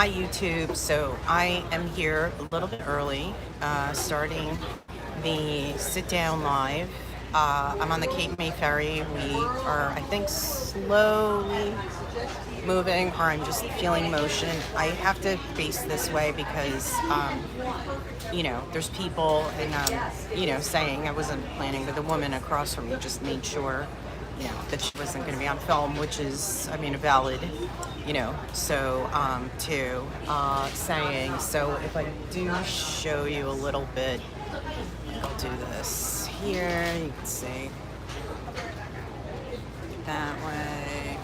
Hi YouTube. So I am here a little bit early, starting the sit down live. I'm on the Cape May ferry. We are, I think, slowly moving, or I'm just feeling motion. I have to face this way because, there's people and, saying I wasn't planning, but the woman across from me just made sure, that she wasn't going to be on film, which is, a valid, saying. So if I do show you a little bit, I'll do this here. You can see that way.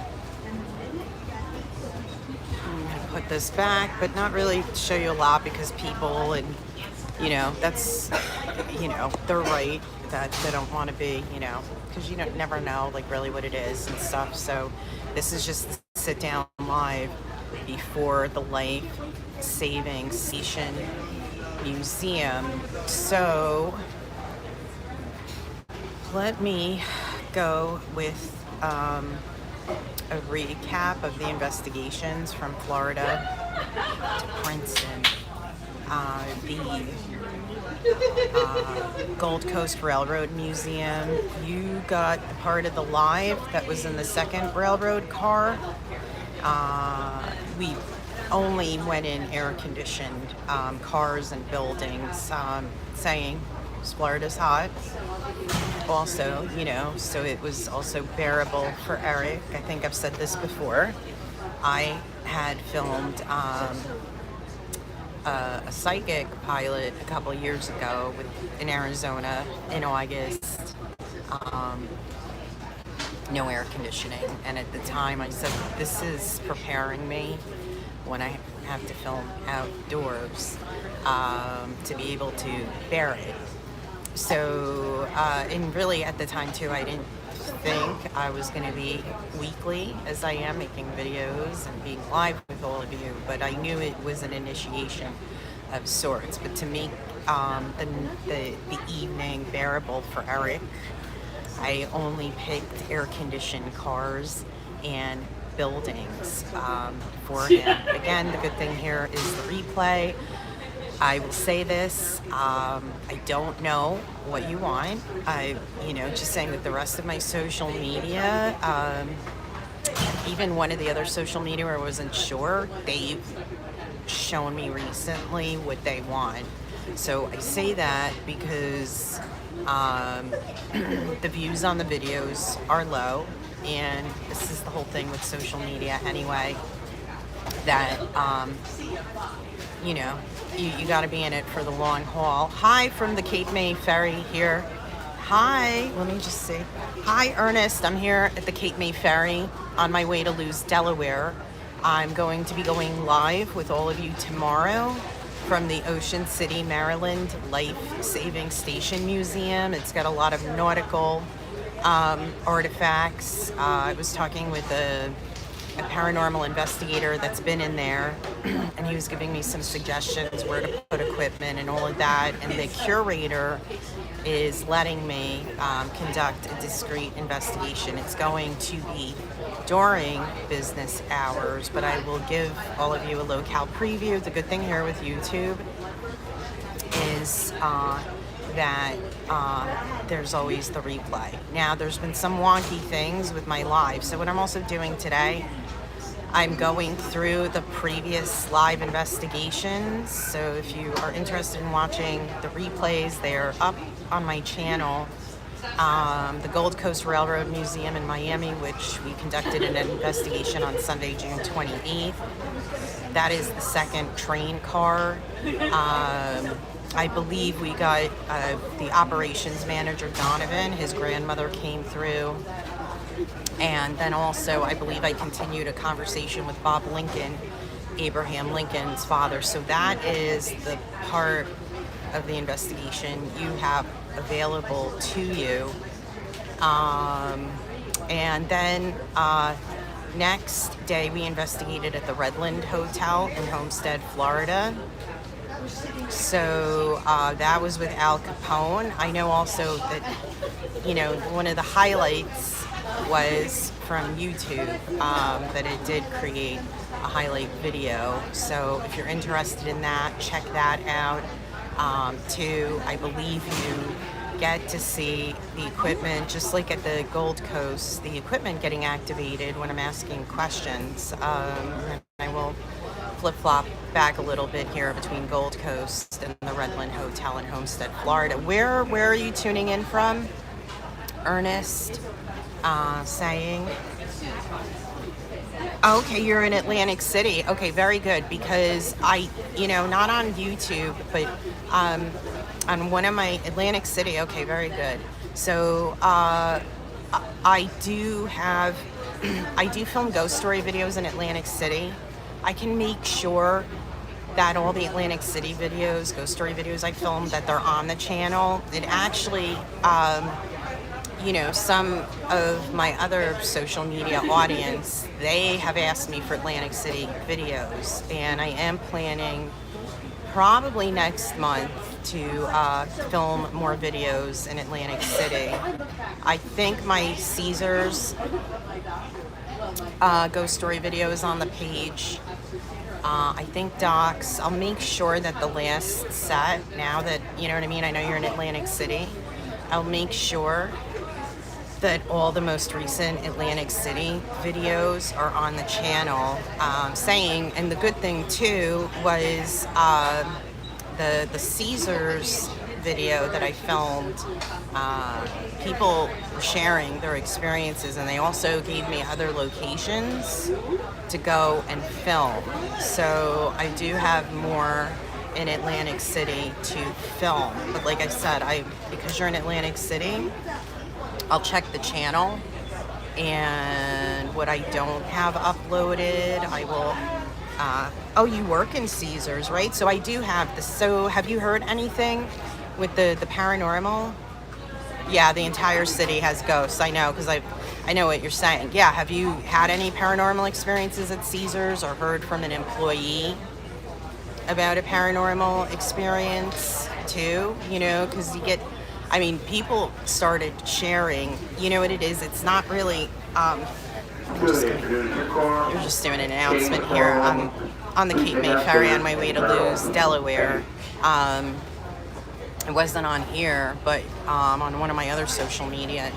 I'm going to put this back, but not really show you a lot because people and, that's, they're right that they don't want to be, because you don't never know like really what it is and stuff. So this is just sit down live before the life saving station museum. So let me go with a recap of the investigations from Florida to Princeton. The Gold Coast Railroad Museum. You got the part of the live that was in the second railroad car. We only went in air-conditioned cars and buildings, saying Florida's hot. Also, so it was also bearable for Eric. I think I've said this before. I had filmed a psychic pilot a couple of years ago in Arizona in August. No air conditioning, and at the time I said this is preparing me when I have to film outdoors to be able to bear it. So and really at the time too, I didn't think I was going to be weekly as I am, making videos and being live with all of you, but I knew it was an initiation of sorts. But to make the evening bearable for Eric, I only picked air-conditioned cars and buildings for him. Again, the good thing here is the replay. I will say this, I don't know what you want. Just saying that the rest of my social media, even one of the other social media where I wasn't sure, they've shown me recently what they want. So I say that because the views on the videos are low, and this is the whole thing with social media anyway, that you got to be in it for the long haul. Hi from the Cape May ferry here. Hi, let me just see. Hi, Ernest. I'm here at the Cape May ferry on my way to Lewes, Delaware. I'm going to be going live with all of you tomorrow from the Ocean City, Maryland Life Saving Station Museum. It's got a lot of nautical artifacts. I was talking with a paranormal investigator that's been in there, and he was giving me some suggestions where to put equipment and all of that. And the curator is letting me conduct a discreet investigation. It's going to be during business hours, but I will give all of you a locale preview. The good thing here with YouTube is that there's always the replay. Now, there's been some wonky things with my live. So what I'm also doing today, I'm going through the previous live investigations. So if you are interested in watching the replays, they're up on my channel. The Gold Coast Railroad Museum in Miami, which we conducted an investigation on Sunday, June 28th. That is the second train car. I believe we got the operations manager, Donovan, his grandmother came through. And then also, I believe I continued a conversation with Bob Lincoln, Abraham Lincoln's father. So that is the part of the investigation you have available to you. And then next day, we investigated at the Redland Hotel in Homestead, Florida. So that was with Al Capone. I know also that, one of the highlights was from YouTube that it did create a highlight video. So if you're interested in that, check that out. Too, I believe you get to see the equipment, just like at the Gold Coast, the equipment getting activated when I'm asking questions. And I will flip-flop back a little bit here between Gold Coast and the Redland Hotel in Homestead, Florida. Where are you tuning in from? Ernest saying, okay, you're in Atlantic City. Okay, very good, because not on YouTube, but on one of my Atlantic City. Okay, very good. So I do film ghost story videos in Atlantic City. I can make sure that all the Atlantic City videos, ghost story videos I film, that they're on the channel. It actually, some of my other social media audience, they have asked me for Atlantic City videos, and I am planning probably next month to film more videos in Atlantic City. I think my Caesars ghost story video is on the page. I think Docs, I'll make sure that the last set, now that, you know what I mean, I know you're in Atlantic City, I'll make sure that all the most recent Atlantic City videos are on the channel. And the good thing too was the Caesars video that I filmed, people were sharing their experiences, and they also gave me other locations to go and film. So I do have more in Atlantic City to film. But like I said, because you're in Atlantic City, I'll check the channel, and what I don't have uploaded, I will. You work in Caesars, right? So I do have this. So have you heard anything with the paranormal? Yeah, the entire city has ghosts. I know, because I know what you're saying. Yeah, have you had any paranormal experiences at Caesars, or heard from an employee about a paranormal experience too? Because people started sharing. You know what it is? It's not really. You're just doing an announcement here. I'm on the Cape May ferry on my way to Lewes, Delaware. It wasn't on here, but on one of my other social media,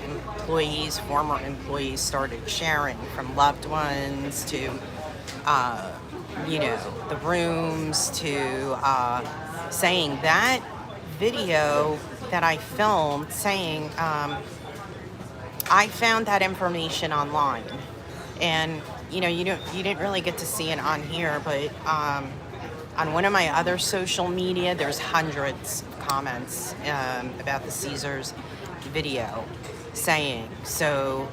former employees started sharing, from loved ones to, the rooms to saying that video that I filmed, saying I found that information online, and you didn't really get to see it on here, but on one of my other social media, there's hundreds of comments about the Caesars video saying. So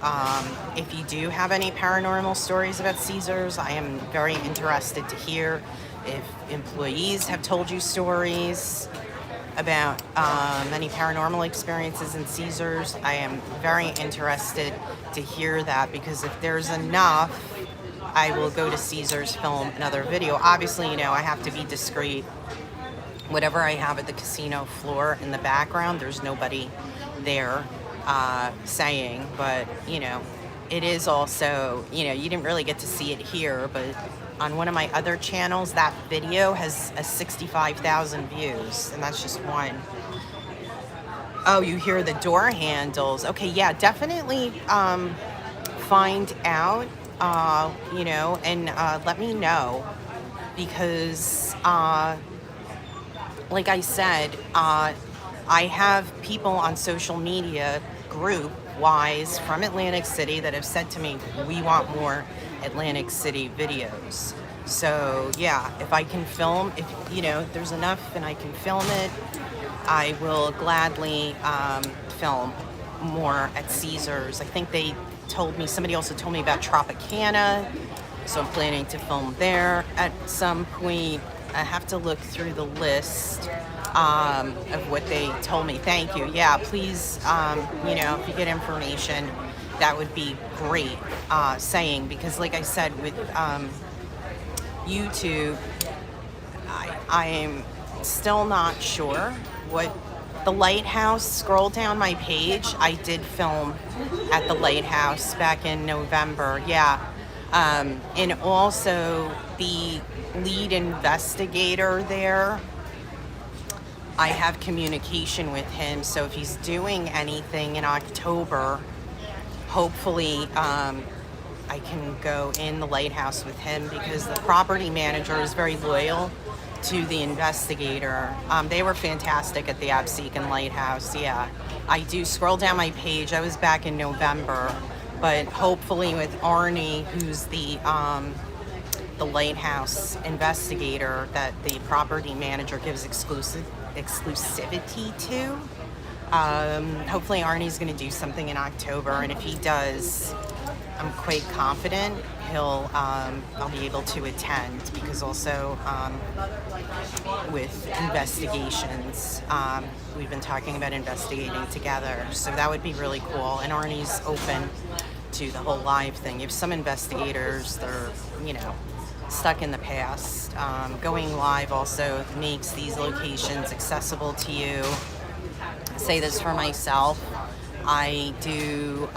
if you do have any paranormal stories about Caesars, I am very interested to hear. If employees have told you stories about any paranormal experiences in Caesars, I am very interested to hear that, because if there's enough, I will go to Caesars, film another video. Obviously, I have to be discreet. Whatever I have at the casino floor in the background, there's nobody there saying, but it is also, you didn't really get to see it here, but on one of my other channels, that video has 65,000 views, and that's just one. Oh, you hear the door handles. Okay, yeah, definitely find out, and let me know, because like I said, I have people on social media, group-wise, from Atlantic City that have said to me, we want more Atlantic City videos. So yeah, if I can film, if there's enough and I can film it, I will gladly film more at Caesars. I think somebody also told me about Tropicana, so I'm planning to film there at some point. I have to look through the list of what they told me. Thank you. Yeah, please, if you get information, that would be great, because like I said, with YouTube, I am still not sure what the lighthouse, scroll down my page. I did film at the lighthouse back in November. Yeah. And also the lead investigator there, I have communication with him. So if he's doing anything in October, hopefully I can go in the lighthouse with him, because the property manager is very loyal to the investigator. They were fantastic at the Absecon Lighthouse. Yeah, I do scroll down my page. I was back in November, but hopefully with Arnie, who's the lighthouse investigator that the property manager gives exclusivity to. Hopefully Arnie's going to do something in October, and if he does, I'm quite confident I'll be able to attend, because also with investigations, we've been talking about investigating together, so that would be really cool. And Arnie's open to the whole live thing. You have some investigators, they're, stuck in the past. Going live also makes these locations accessible to you. I say this for myself. I do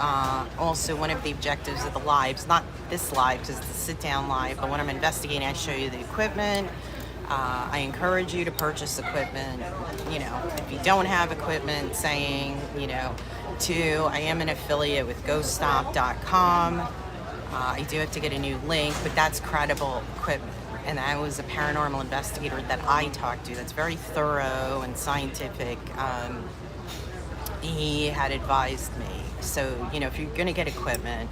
also, one of the objectives of the lives, not this live because it's a sit-down live, but when I'm investigating, I show you the equipment. I encourage you to purchase equipment. If you don't have equipment, saying, to, I am an affiliate with GhostStop.com. I do have to get a new link, but that's credible equipment. And that was a paranormal investigator that I talked to that's very thorough and scientific. He had advised me. So, if you're going to get equipment,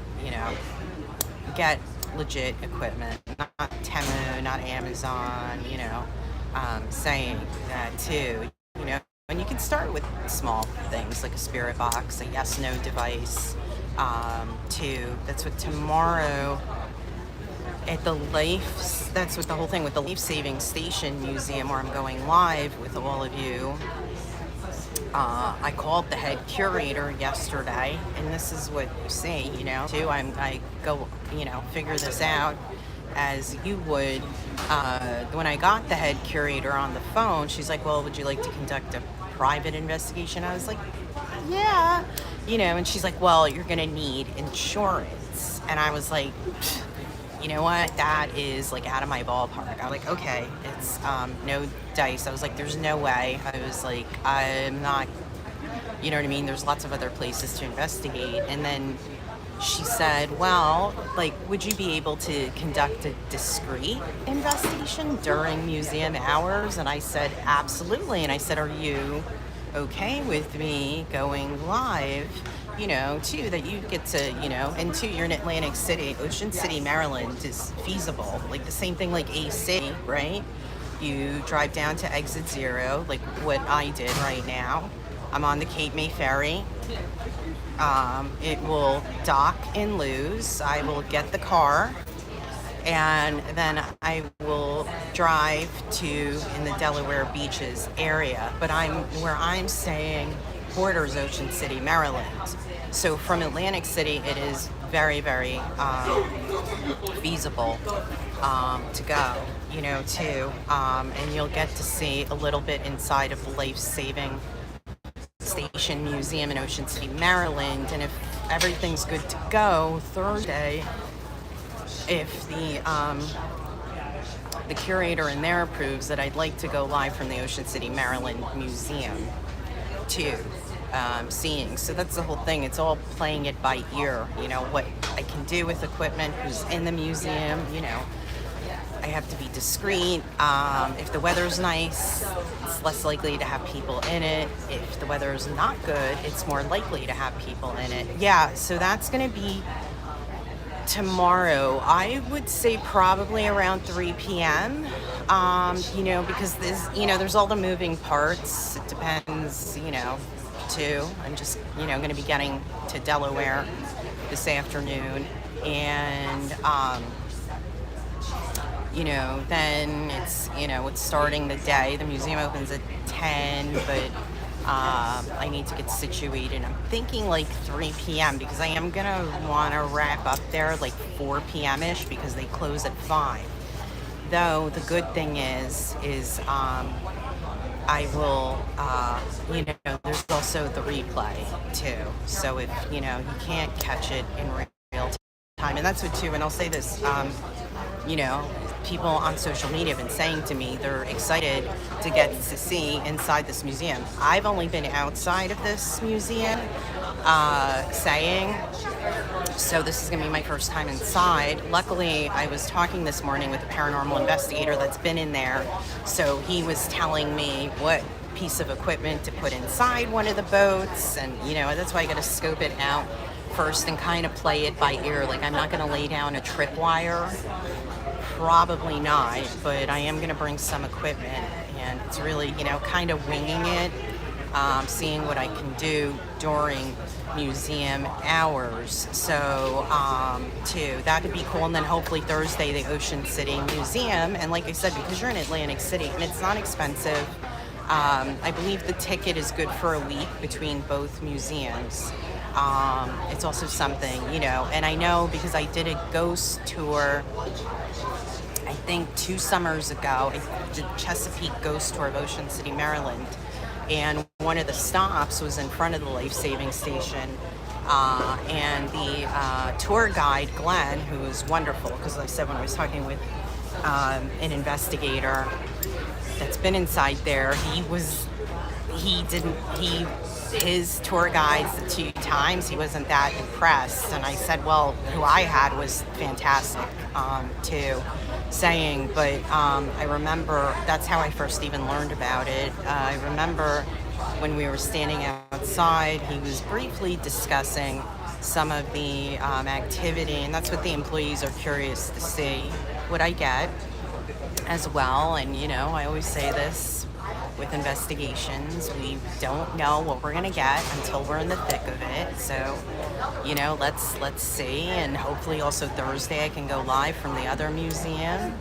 get legit equipment, not Temu, not Amazon, saying that too, And you can start with small things like a spirit box, a yes-no device, too. That's what tomorrow at that's what the whole thing with the Life Saving Station Museum, where I'm going live with all of you. I called the head curator yesterday, and this is what you see, too. I go, figure this out as you would. When I got the head curator on the phone, she's like, well, would you like to conduct a private investigation? I was like, yeah, and she's like, well, you're going to need insurance. And I was like, you know what? That is like out of my ballpark. I was like, okay, it's no dice. I was like, there's no way. I was like, I'm not, you know what I mean? There's lots of other places to investigate. And then she said, well, like, would you be able to conduct a discreet investigation during museum hours? And I said, absolutely. And I said, are you okay with me going live? Too, that you get to, and two, you're in Atlantic City. Ocean City, Maryland is feasible. Like the same thing like AC, right? You drive down to exit 0, like what I did right now. I'm on the Cape May ferry. It will dock in Lewes. I will get the car, and then I will drive to in the Delaware Beaches area. But where I'm staying borders Ocean City, Maryland. So from Atlantic City, it is very, very feasible to go, too. And you'll get to see a little bit inside of the Life Saving Station Museum in Ocean City, Maryland. And if everything's good to go, Thursday, if the curator in there approves, that I'd like to go live from the Ocean City, Maryland Museum, too. Seeing. So that's the whole thing. It's all playing it by ear, what I can do with equipment, who's in the museum, I have to be discreet. If the weather's nice, it's less likely to have people in it. If the weather is not good, it's more likely to have people in it. Yeah, so that's going to be tomorrow. I would say probably around 3 p.m. Because there's all the moving parts. It depends, too. I'm just, going to be getting to Delaware this afternoon, and then it's starting the day. The museum opens at 10, but I need to get situated. I'm thinking like 3 p.m. because I am gonna want to wrap up there like 4 p.m. ish, because they close at 5. Though the good thing is I will, there's also the replay too. So if, you can't catch it in real time, and that's what too, and I'll say this, you know, people on social media have been saying to me they're excited to get to see inside this museum. I've only been outside of this museum, so this is going to be my first time inside. Luckily, I was talking this morning with a paranormal investigator that's been in there, so he was telling me what piece of equipment to put inside one of the boats, and that's why I got to scope it out first and kind of play it by ear. Like, I'm not going to lay down a tripwire, probably not, but I am going to bring some equipment, and it's really, kind of winging it, seeing what I can do during museum hours. So, that could be cool. And then hopefully Thursday, the Ocean City Museum. And like I said, because you're in Atlantic City and it's not expensive, I believe the ticket is good for a week between both museums. It's also something, and I know because I did a ghost tour, I think 2 summers ago. I did Chesapeake ghost tour of Ocean City, Maryland. And one of the stops was in front of the life-saving station. And the tour guide, Glenn, who was wonderful, because like I said, when I was talking with an investigator that's been inside there, his tour guides the 2 times, he wasn't that impressed. And I said, well, who I had was fantastic, too, saying, but I remember that's how I first even learned about it. I remember when we were standing outside, he was briefly discussing some of the activity, and that's what the employees are curious to see, what I get as well. And I always say this with investigations, we don't know what we're gonna get until we're in the thick of it. So, let's see, and hopefully also Thursday I can go live from the other museum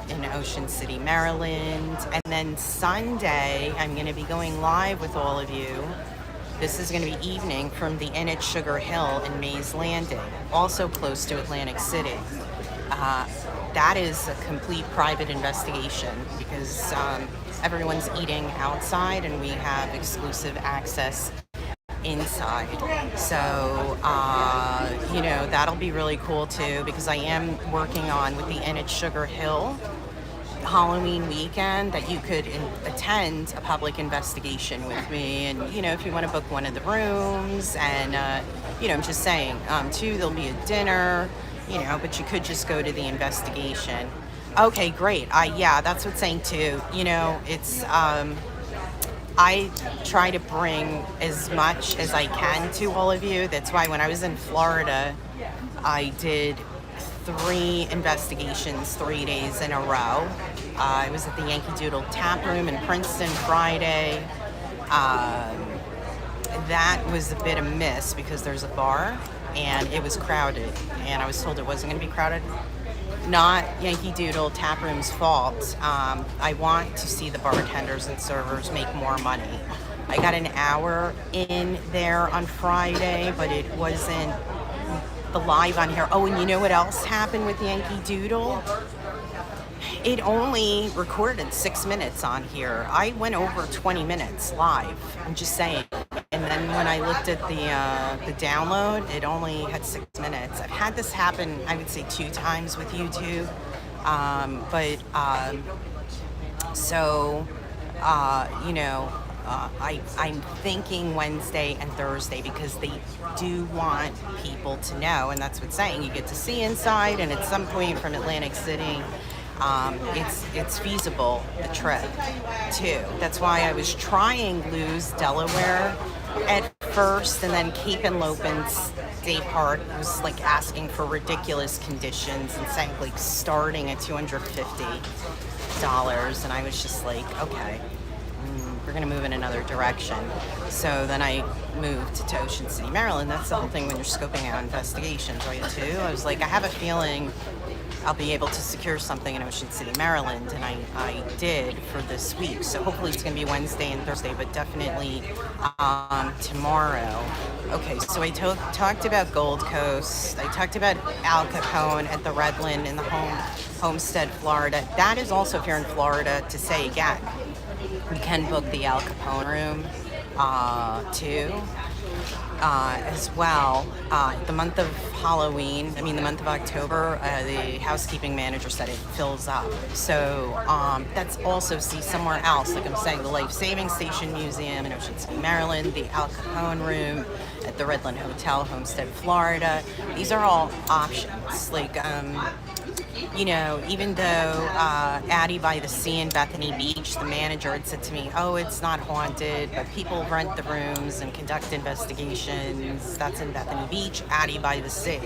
in Ocean City, Maryland, and then Sunday I'm gonna be going live with all of you. This is going to be evening from the Inn at Sugar Hill in Mays Landing, also close to Atlantic City. That is a complete private investigation because everyone's eating outside and we have exclusive access inside. So, that'll be really cool too, because I am working on with the Inn at Sugar Hill Halloween weekend that you could attend a public investigation with me. And, if you want to book one of the rooms, and, I'm just saying, too, there'll be a dinner, but you could just go to the investigation. Okay, great. That's what's saying too. It's, I try to bring as much as I can to all of you. That's why when I was in Florida, I did 3 investigations 3 days in a row. I was at the Yankee Doodle Tap Room in Princeton Friday. That was a bit of a miss because there's a bar and it was crowded, and I was told it wasn't going to be crowded. Not Yankee Doodle Tap Room's fault. I want to see the bartenders and servers make more money. I got an hour in there on Friday, but it wasn't the live on here. Oh, and you know what else happened with Yankee Doodle? It only recorded 6 minutes on here. I went over 20 minutes live. I'm just saying. And then when I looked at the download, it only had 6 minutes. I've had this happen, I would say, 2 times with YouTube. I'm thinking Wednesday and Thursday because they do want people to know, and that's what's saying. You get to see inside, and at some point from Atlantic City, it's feasible, the trip, too. That's why I was trying Lewes, Delaware at first, and then Cape and Lopin's day part was like asking for ridiculous conditions and saying like starting at $250, and I was just like, okay, we're gonna move in another direction. So then I moved to Ocean City, Maryland. That's the whole thing when you're scoping out investigations, right, too? I was like, I have a feeling I'll be able to secure something in Ocean City, Maryland, and I did for this week. So hopefully it's going to be Wednesday and Thursday, but definitely tomorrow. Okay, so I talked about Gold Coast. I talked about Al Capone at the Redland in the Homestead, Florida. That is also, if you're in Florida, to say again, You can book the Al Capone room too. As well. The month of Halloween, the month of October, the housekeeping manager said it fills up. So that's also, see, somewhere else. Like I'm saying, the Life Saving Station Museum in Ocean City, Maryland, the Al Capone room at the Redland Hotel, Homestead, Florida. These are all options. Like, even though Addie by the Sea in Bethany Beach, the manager had said to me, oh, it's not haunted, but people rent the rooms and conduct investigations. That's in Bethany Beach, Addie by the Sea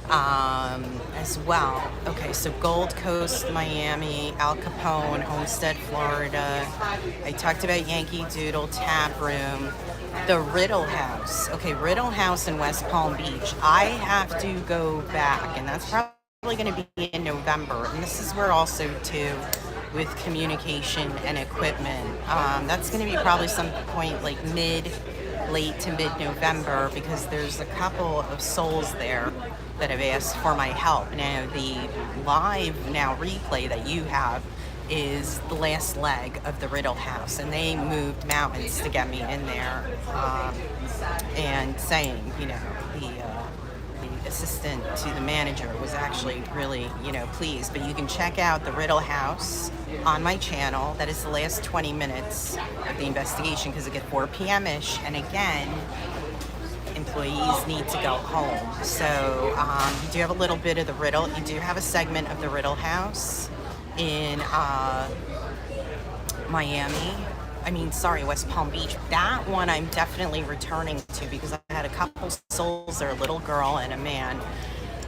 as well. Okay, so Gold Coast, Miami, Al Capone, Homestead, Florida. I talked about Yankee Doodle Tap Room. The Riddle House. Okay, Riddle House in West Palm Beach. I have to go back, and that's probably going to be in November. And this is where also, too, with communication and equipment, that's going to be probably some point like late to mid-November, because there's a couple of souls there that have asked for my help. Now, the live replay that you have is the last leg of the Riddle House, and they moved mountains to get me in there, and saying, the assistant to the manager was actually really, pleased. But you can check out the Riddle House on my channel. That is the last 20 minutes of the investigation, because it gets 4 p.m.-ish, and again, employees need to go home. So you do have a little bit of the Riddle. You do have a segment of the Riddle House in West Palm Beach. That one I'm definitely returning to, because I had a couple souls there, a little girl and a man,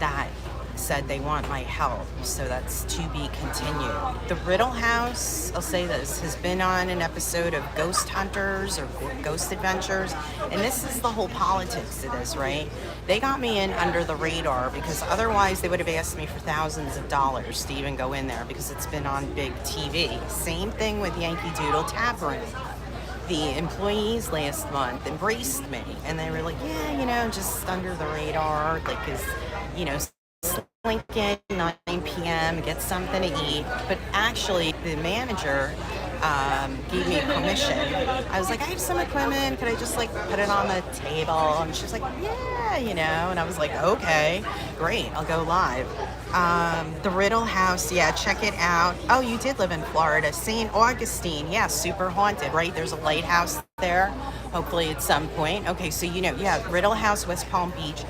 that said they want my help. So that's to be continued. The Riddle House, I'll say this, has been on an episode of Ghost Hunters or Ghost Adventures, and this is the whole politics of this, right? They got me in under the radar, because otherwise they would have asked me for thousands of dollars to even go in there, because it's been on big TV. Same thing with Yankee Doodle Tap Room. The employees last month embraced me, and they were like, just under the radar, like, slink in 9 p.m., get something to eat. But actually, the manager gave me permission. I was like, I have some equipment, could I just put it on the table? And she was like, yeah, and I was like, okay, great, I'll go live. The Riddle House, yeah, check it out. Oh, you did live in Florida. St. Augustine, yeah, super haunted, right? There's a lighthouse there, hopefully at some point. Okay, so Riddle House, West Palm Beach.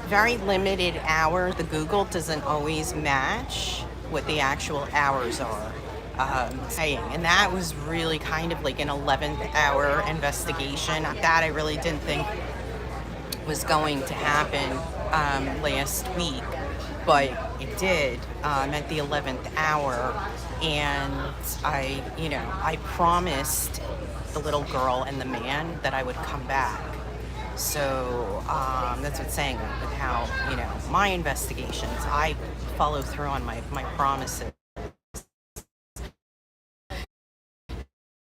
Very limited hour. The Google doesn't always match what the actual hours are saying, and that was really kind of like an 11th hour investigation that I really didn't think was going to happen last week, but it did at the 11th hour. And I promised the little girl and the man that I would come back. So that's what's saying with how, my investigations, I follow through on my promises.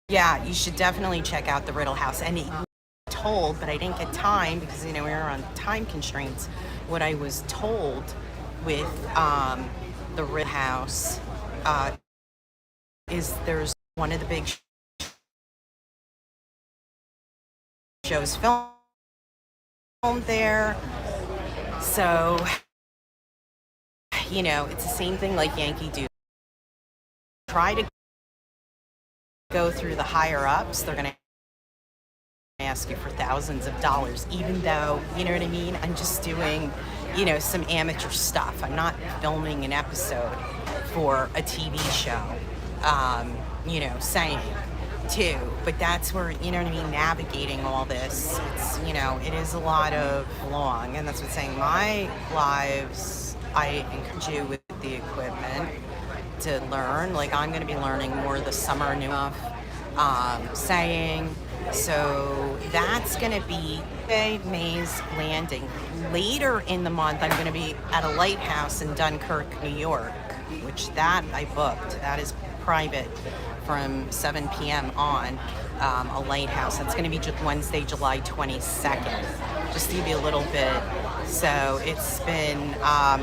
Yeah, you should definitely check out the Riddle House. And told, but I didn't get time, because, we were on time constraints. What I was told with the Riddle House is there's one of the big shows filmed there. So, it's the same thing like Yankee Doodle. Try to go through the higher ups. They're going to ask you for thousands of dollars, even though, you know what I mean? I'm just doing, some amateur stuff. I'm not filming an episode for a TV show, saying too. But that's where, navigating all this, it's, it is a lot of long, and that's what's saying. My lives, I encourage you with the equipment to learn. Like, I'm going to be learning more this summer, new stuff, saying. So that's going to be May's Landing. Later in the month, I'm going to be at a lighthouse in Dunkirk, New York, which that I booked. That is private from 7 p.m. on, a lighthouse. That's going to be Wednesday, July 22nd. Just to give you a little bit. So it's been a